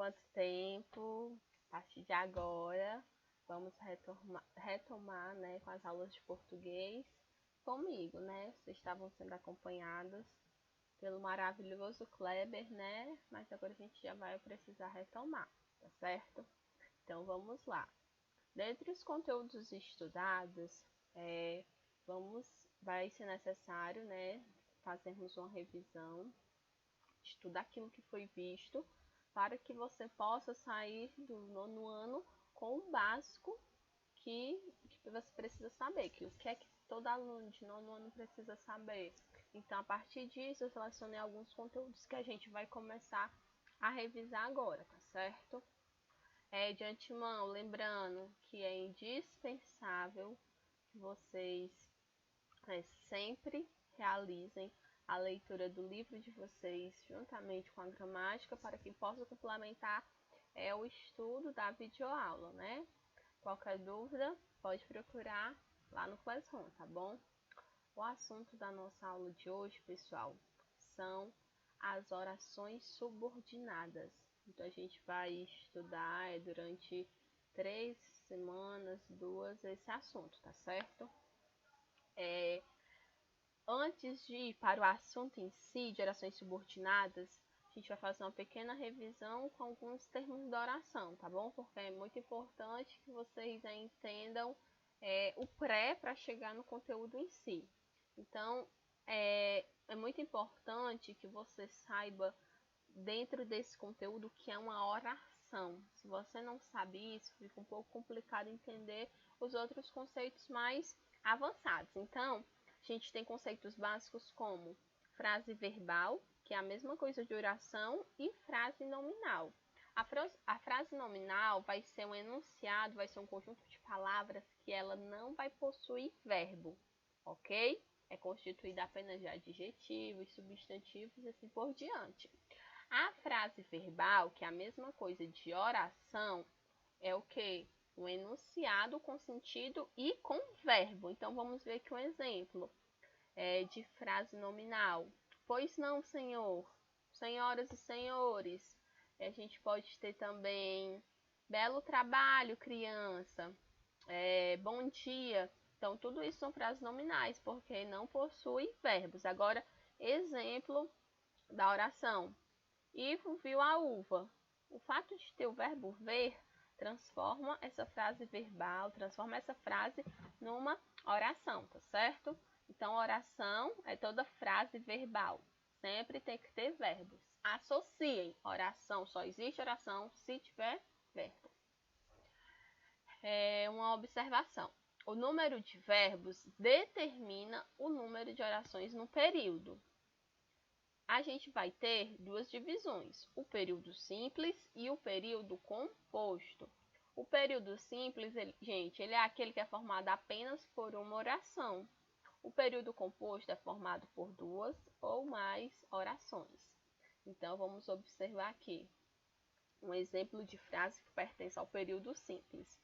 quanto tempo? A partir de agora, vamos retomar, né, com as aulas de português comigo, né? Vocês estavam sendo acompanhados pelo maravilhoso Kleber, né? Mas agora a gente já vai precisar retomar, tá certo? Então vamos lá. Dentre os conteúdos estudados, vai ser necessário, né, fazermos uma revisão de tudo aquilo que foi visto, para que você possa sair do nono ano com o básico que você precisa saber, que o que é que todo aluno de nono ano precisa saber. Então, a partir disso, eu selecionei alguns conteúdos que a gente vai começar a revisar agora, tá certo? De antemão, lembrando que é indispensável que vocês sempre realizem a leitura do livro de vocês juntamente com a gramática para que possa complementar o estudo da videoaula, né? Qualquer dúvida, pode procurar lá no Classroom, tá bom? O assunto da nossa aula de hoje, pessoal, são as orações subordinadas. Então, a gente vai estudar durante 3 semanas, 2, esse assunto, tá certo? Antes de ir para o assunto em si, de orações subordinadas, a gente vai fazer uma pequena revisão com alguns termos da oração, tá bom? Porque é muito importante que vocês entendam o pré para chegar no conteúdo em si. Então, é muito importante que você saiba, dentro desse conteúdo, que é uma oração. Se você não sabe isso, fica um pouco complicado entender os outros conceitos mais avançados. Então, a gente tem conceitos básicos como frase verbal, que é a mesma coisa de oração, e frase nominal. A frase nominal vai ser um enunciado, vai ser um conjunto de palavras que ela não vai possuir verbo, ok? É constituída apenas de adjetivos, substantivos e assim por diante. A frase verbal, que é a mesma coisa de oração, é o quê? Um enunciado com sentido e com verbo. Então, vamos ver aqui um exemplo de frase nominal. Pois não, senhor. Senhoras e senhores. A gente pode ter também belo trabalho, criança. Bom dia. Então, tudo isso são frases nominais, porque não possuem verbos. Agora, exemplo da oração. Ivo viu a uva. O fato de ter o verbo ver transforma essa frase verbal, transforma essa frase numa oração, tá certo? Então, oração é toda frase verbal. Sempre tem que ter verbos. Associem. Oração, só existe oração se tiver verbo. Uma observação. O número de verbos determina o número de orações no período. A gente vai ter duas divisões, o período simples e o período composto. O período simples, ele é aquele que é formado apenas por uma oração. O período composto é formado por 2 ou mais orações. Então, vamos observar aqui um exemplo de frase que pertence ao período simples.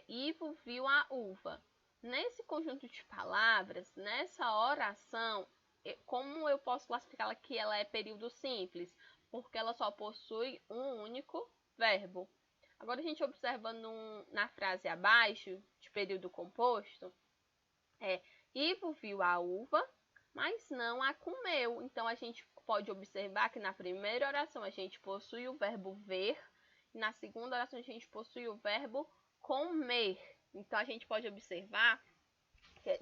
Ivo viu a uva. Nesse conjunto de palavras, nessa oração, como eu posso classificá-la que ela é período simples? Porque ela só possui um único verbo. Agora, a gente observando na frase abaixo, de período composto, Ivo viu a uva, mas não a comeu. Então, a gente pode observar que na primeira oração a gente possui o verbo ver, e na segunda oração a gente possui o verbo comer. Então, a gente pode observar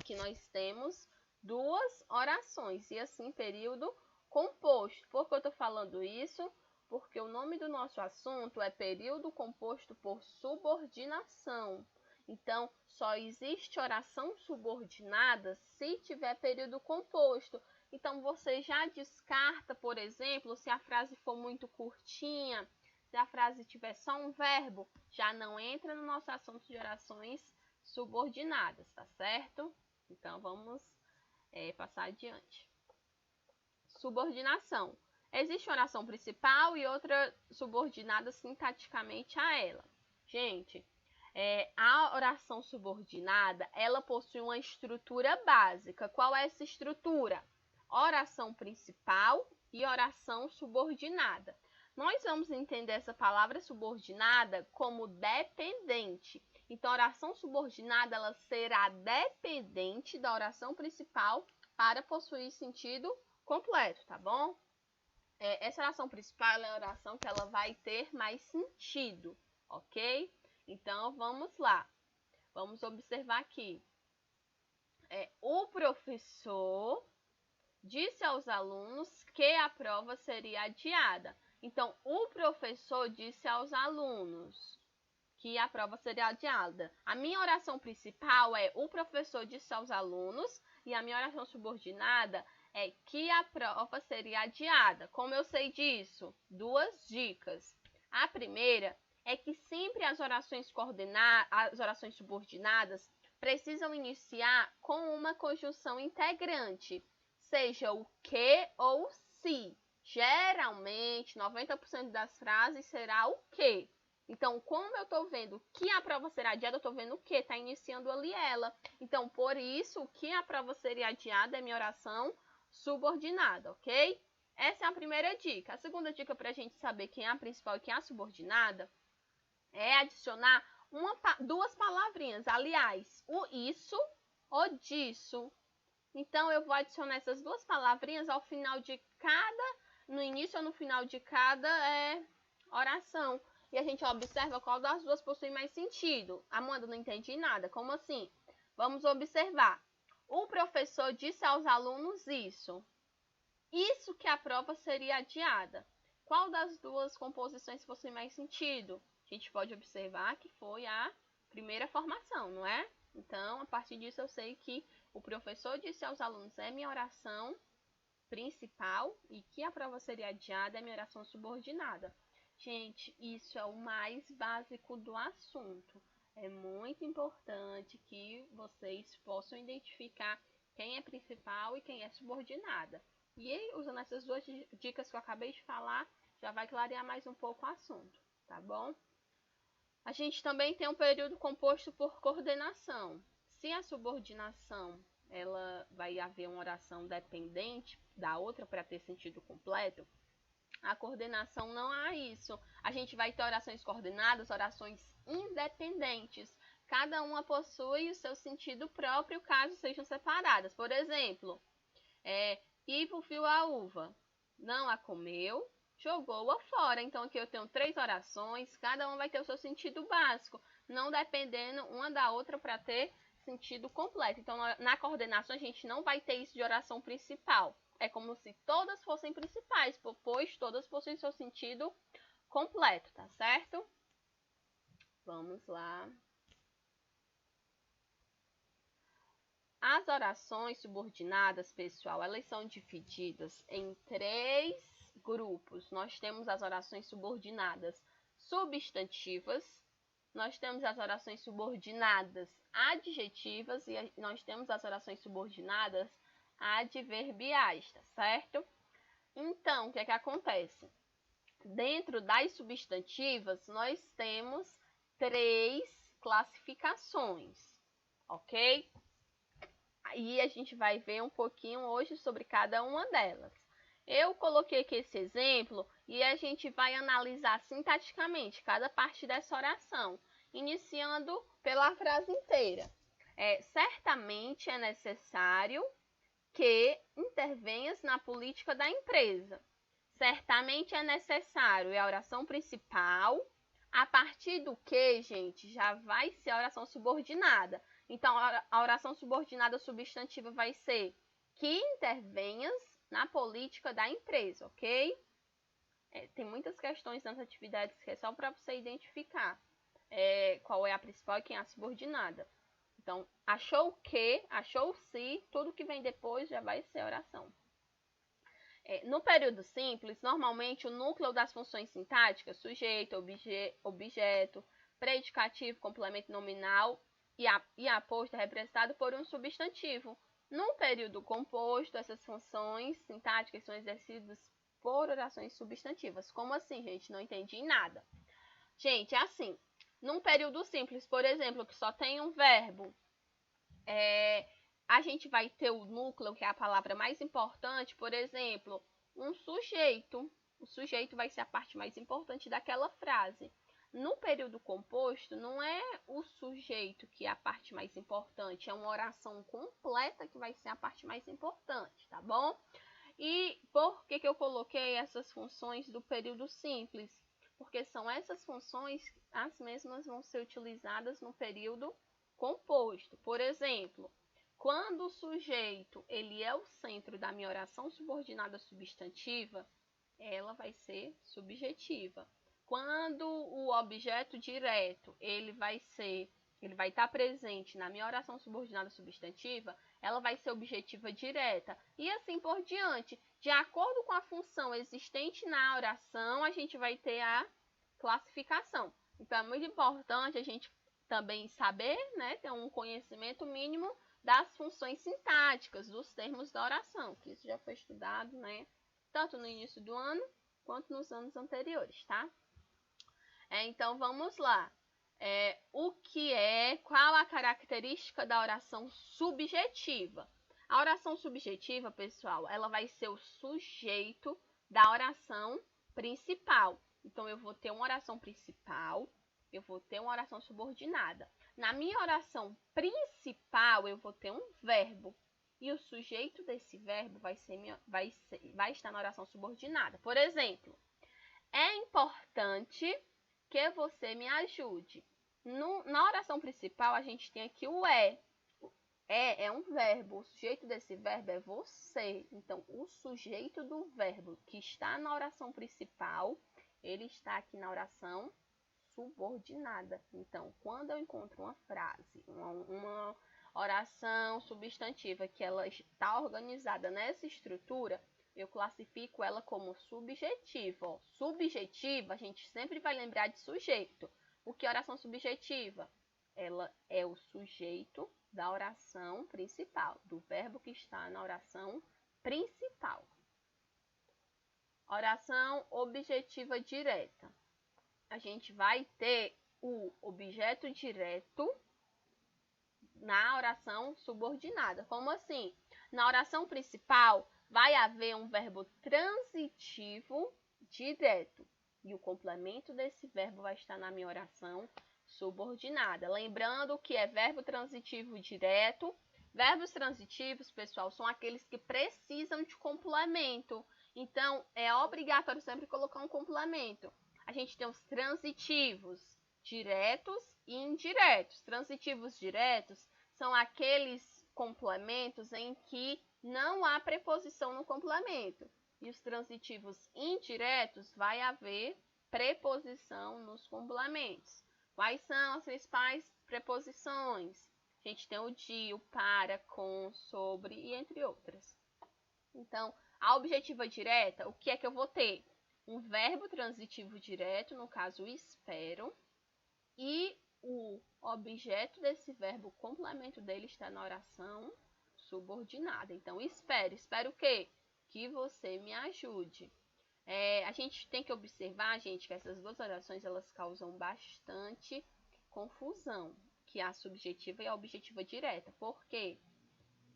que nós temos duas orações, e assim período composto. Por que eu estou falando isso? Porque o nome do nosso assunto é período composto por subordinação. Então, só existe oração subordinada se tiver período composto. Então, você já descarta, por exemplo, se a frase for muito curtinha, se a frase tiver só um verbo, já não entra no nosso assunto de orações subordinadas, tá certo? Então, vamos passar adiante. Subordinação. Existe uma oração principal e outra subordinada sintaticamente a ela. Gente, a oração subordinada, ela possui uma estrutura básica. Qual é essa estrutura? Oração principal e oração subordinada. Nós vamos entender essa palavra subordinada como dependente. Então, a oração subordinada ela será dependente da oração principal para possuir sentido completo, tá bom? Essa oração principal é a oração que ela vai ter mais sentido, ok? Então, vamos lá. Vamos observar aqui. O professor disse aos alunos que a prova seria adiada. Então, o professor disse aos alunos que a prova seria adiada. A minha oração principal é o professor disse aos alunos e a minha oração subordinada é que a prova seria adiada. Como eu sei disso? 2 dicas. A primeira é que sempre as orações subordinadas precisam iniciar com uma conjunção integrante, seja o que ou se. Geralmente, 90% das frases será o que. Então, como eu estou vendo que a prova será adiada, eu estou vendo o que? Está iniciando ali ela. Então, por isso, o que a prova seria adiada é minha oração subordinada, ok? Essa é a primeira dica. A segunda dica para a gente saber quem é a principal e quem é a subordinada é adicionar 2 palavrinhas. Aliás, o isso ou disso. Então, eu vou adicionar essas 2 palavrinhas ao final de no início ou no final de cada oração. E a gente observa qual das 2 possui mais sentido. Amanda, não entendi nada. Como assim? Vamos observar. O professor disse aos alunos isso. Isso que a prova seria adiada. Qual das 2 composições possui mais sentido? A gente pode observar que foi a primeira formação, não é? Então, a partir disso, eu sei que o professor disse aos alunos é minha oração principal e que a prova seria adiada é minha oração subordinada. Gente, isso é o mais básico do assunto. É muito importante que vocês possam identificar quem é principal e quem é subordinada. E usando essas 2 dicas que eu acabei de falar, já vai clarear mais um pouco o assunto, tá bom? A gente também tem um período composto por coordenação. Se a subordinação ela vai haver uma oração dependente da outra para ter sentido completo, a coordenação não há isso. A gente vai ter orações coordenadas, orações independentes. Cada uma possui o seu sentido próprio, caso sejam separadas. Por exemplo, Ivo viu a uva, não a comeu, jogou-a fora. Então, aqui eu tenho 3 orações, cada uma vai ter o seu sentido básico, não dependendo uma da outra para ter sentido completo. Então, na coordenação, a gente não vai ter isso de oração principal. É como se todas fossem principais, pois todas possuem seu sentido completo, tá certo? Vamos lá. As orações subordinadas, pessoal, elas são divididas em 3 grupos. Nós temos as orações subordinadas substantivas, nós temos as orações subordinadas adjetivas e nós temos as orações subordinadas adverbiais, tá certo? Então, o que é que acontece? Dentro das substantivas, nós temos 3 classificações, ok? Aí a gente vai ver um pouquinho hoje sobre cada uma delas. Eu coloquei aqui esse exemplo e a gente vai analisar sintaticamente cada parte dessa oração, iniciando pela frase inteira. Certamente é necessário que intervenhas na política da empresa. Certamente é necessário, é a oração principal. A partir do que, gente, já vai ser a oração subordinada. Então, a oração subordinada substantiva vai ser que intervenhas na política da empresa, ok? Tem muitas questões nas atividades que é só para você identificar qual é a principal e quem é a subordinada. Então, achou o que, achou o se, tudo que vem depois já vai ser oração. No período simples, normalmente o núcleo das funções sintáticas, sujeito, objeto, predicativo, complemento nominal e aposto é representado por um substantivo. No período composto, essas funções sintáticas são exercidas por orações substantivas. Como assim, gente? Não entendi nada. Gente, é assim. Num período simples, por exemplo, que só tem um verbo, a gente vai ter o núcleo, que é a palavra mais importante, por exemplo, um sujeito. o sujeito vai ser a parte mais importante daquela frase. No período composto, não é o sujeito que é a parte mais importante, é uma oração completa que vai ser a parte mais importante, tá bom? E por que eu coloquei essas funções do período simples? Porque são essas funções, as mesmas vão ser utilizadas no período composto. Por exemplo, quando o sujeito ele é o centro da minha oração subordinada substantiva, ela vai ser subjetiva. Quando o objeto direto ele vai estar presente na minha oração subordinada substantiva, ela vai ser objetiva direta. E assim por diante. De acordo com a função existente na oração, a gente vai ter a classificação. Então, é muito importante a gente também saber, né, ter um conhecimento mínimo das funções sintáticas, dos termos da oração, que isso já foi estudado, né, tanto no início do ano, quanto nos anos anteriores, tá? Então, vamos lá. Qual a característica da oração subjetiva? A oração subjetiva, pessoal, ela vai ser o sujeito da oração principal. Então, eu vou ter uma oração principal, eu vou ter uma oração subordinada. Na minha oração principal, eu vou ter um verbo. E o sujeito desse verbo vai estar na oração subordinada. Por exemplo, é importante que você me ajude. Na oração principal, a gente tem aqui o é. É um verbo. O sujeito desse verbo é você. Então, o sujeito do verbo que está na oração principal, ele está aqui na oração subordinada. Então, quando eu encontro uma frase, uma oração substantiva que ela está organizada nessa estrutura, eu classifico ela como subjetiva. Subjetiva, a gente sempre vai lembrar de sujeito. O que é oração subjetiva? Ela é o sujeito da oração principal, do verbo que está na oração principal. Oração objetiva direta. A gente vai ter o objeto direto na oração subordinada. Como assim? Na oração principal, vai haver um verbo transitivo direto. E o complemento desse verbo vai estar na minha oração subordinada. Lembrando que é verbo transitivo direto. Verbos transitivos, pessoal, são aqueles que precisam de complemento. Então, é obrigatório sempre colocar um complemento. A gente tem os transitivos diretos e indiretos. Transitivos diretos são aqueles complementos em que não há preposição no complemento. E os transitivos indiretos vai haver preposição nos complementos. Quais são as principais preposições? A gente tem o de, o para, com, sobre e entre outras. Então, a objetiva direta, o que é que eu vou ter? Um verbo transitivo direto, no caso, espero, e o objeto desse verbo, o complemento dele está na oração subordinada. Então, espero. Espero o quê? Que você me ajude. A gente tem que observar, gente, que essas duas orações, elas causam bastante confusão, que é a subjetiva e a objetiva direta. Por quê?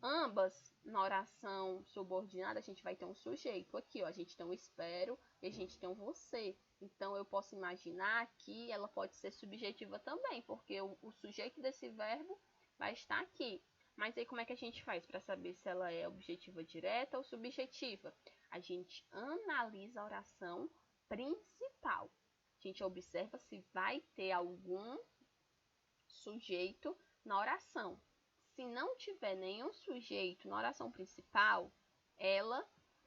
Ambas, na oração subordinada, a gente vai ter um sujeito aqui, ó. A gente tem um espero e a gente tem um você. Então, eu posso imaginar que ela pode ser subjetiva também, porque o sujeito desse verbo vai estar aqui. Mas aí, como é que a gente faz para saber se ela é objetiva direta ou subjetiva? A gente analisa a oração principal. A gente observa se vai ter algum sujeito na oração. Se não tiver nenhum sujeito na oração principal, ela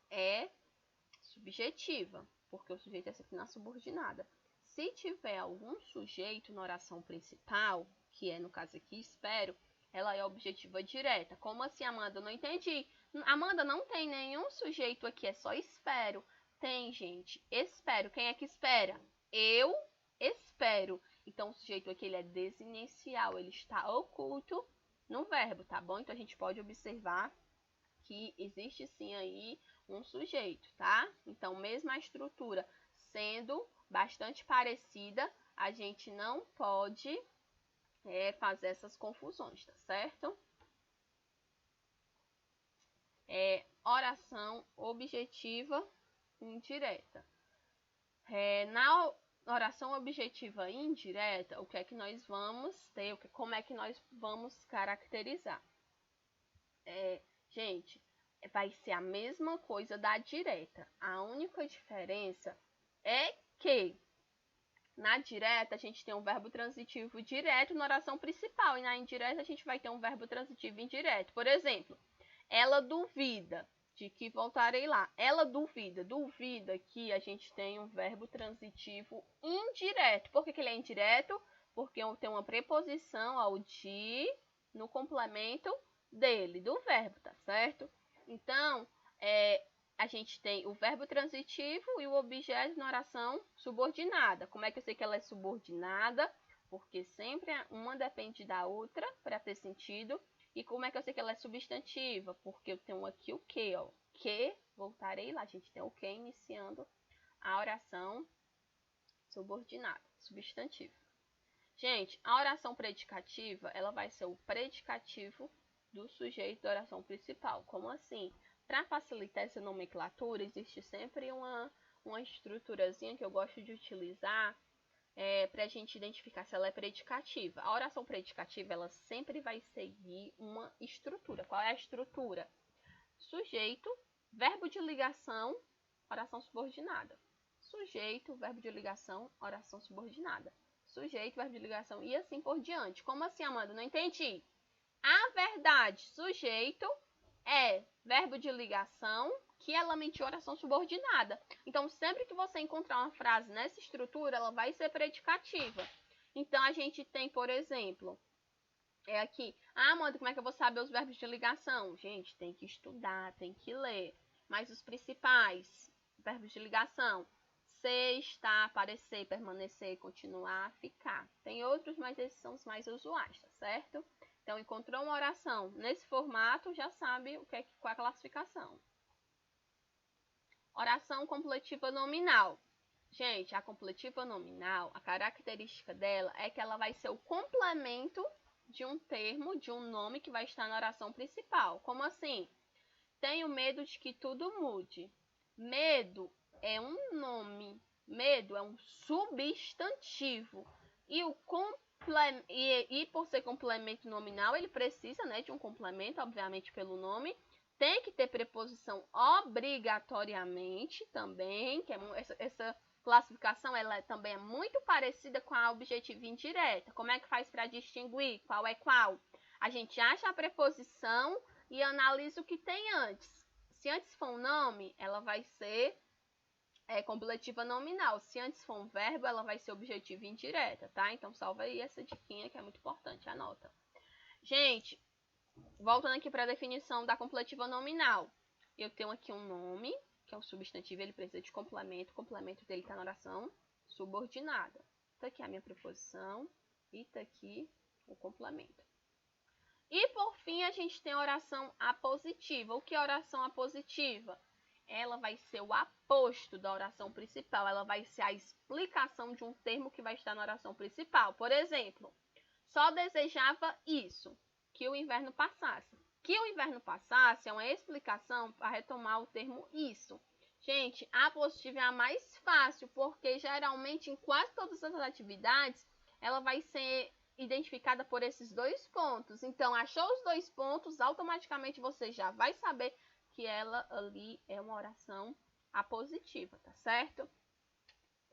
é subjetiva, porque o sujeito é sempre na subordinada. Se tiver algum sujeito na oração principal, que é no caso aqui, espero, ela é objetiva direta. Como assim, Amanda? Eu não entendi. Amanda, não tem nenhum sujeito aqui, é só espero. Tem, gente. Espero. Quem é que espera? Eu espero. Então, o sujeito aqui ele é desinicial, ele está oculto no verbo, tá bom? Então, a gente pode observar que existe sim aí um sujeito, tá? Então, mesmo a estrutura sendo bastante parecida, a gente não pode fazer essas confusões, tá certo? Oração objetiva indireta. Na oração objetiva indireta, o que é que nós vamos ter? Como é que nós vamos caracterizar? Gente, vai ser a mesma coisa da direta. A única diferença é que na direta a gente tem um verbo transitivo direto na oração principal e na indireta a gente vai ter um verbo transitivo indireto. Por exemplo, ela duvida de que voltarei lá. Ela duvida que a gente tem um verbo transitivo indireto. Por que ele é indireto? Porque tem uma preposição ao de no complemento dele, do verbo, tá certo? Então, a gente tem o verbo transitivo e o objeto na oração subordinada. Como é que eu sei que ela é subordinada? Porque sempre uma depende da outra para ter sentido. E como é que eu sei que ela é substantiva? Porque eu tenho aqui o que, ó. Que, voltarei lá, a gente tem o que iniciando a oração subordinada, substantiva. Gente, a oração predicativa, ela vai ser o predicativo do sujeito da oração principal. Como assim? Para facilitar essa nomenclatura, existe sempre uma estruturazinha que eu gosto de utilizar para a gente identificar se ela é predicativa. A oração predicativa, ela sempre vai seguir uma estrutura. Qual é a estrutura? Sujeito, verbo de ligação, oração subordinada. Sujeito, verbo de ligação, oração subordinada. Sujeito, verbo de ligação e assim por diante. Como assim, Amanda? Não entendi. A verdade, sujeito, é verbo de ligação que ela mentiu oração subordinada. Então, sempre que você encontrar uma frase nessa estrutura, ela vai ser predicativa. Então, a gente tem, por exemplo, aqui. Amanda, como é que eu vou saber os verbos de ligação? Gente, tem que estudar, tem que ler. Mas os principais verbos de ligação: ser, estar, aparecer, permanecer, continuar, ficar. Tem outros, mas esses são os mais usuais, tá certo? Então, encontrou uma oração nesse formato, já sabe qual é a classificação. Oração completiva nominal. Gente, a completiva nominal, a característica dela é que ela vai ser o complemento de um termo, de um nome que vai estar na oração principal. Como assim? Tenho medo de que tudo mude. Medo é um nome, medo é um substantivo. E por ser complemento nominal, ele precisa, né, de um complemento, obviamente pelo nome. Tem que ter preposição obrigatoriamente também, que essa classificação ela também é muito parecida com a objetiva indireta. Como é que faz para distinguir qual é qual? A gente acha a preposição e analisa o que tem antes. Se antes for um nome, ela vai ser completiva nominal. Se antes for um verbo, ela vai ser objetiva indireta, tá? Então, salva aí essa diquinha que é muito importante, anota. Gente, voltando aqui para a definição da completiva nominal. Eu tenho aqui um nome, que é um substantivo, ele precisa de complemento. O complemento dele está na oração subordinada. Está aqui a minha preposição e está aqui o complemento. E por fim, a gente tem a oração apositiva. O que é oração apositiva? Ela vai ser o aposto da oração principal. Ela vai ser a explicação de um termo que vai estar na oração principal. Por exemplo, só desejava isso, que o inverno passasse. Que o inverno passasse é uma explicação para retomar o termo isso. Gente, a apositiva é a mais fácil, porque geralmente em quase todas as atividades, ela vai ser identificada por esses dois pontos. Então, achou os dois pontos, automaticamente você já vai saber que ela ali é uma oração apositiva, tá certo?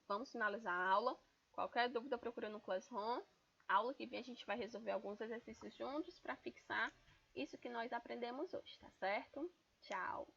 Vamos finalizar a aula. Qualquer dúvida, procura no Classroom. Aula que vem a gente vai resolver alguns exercícios juntos para fixar isso que nós aprendemos hoje, tá certo? Tchau!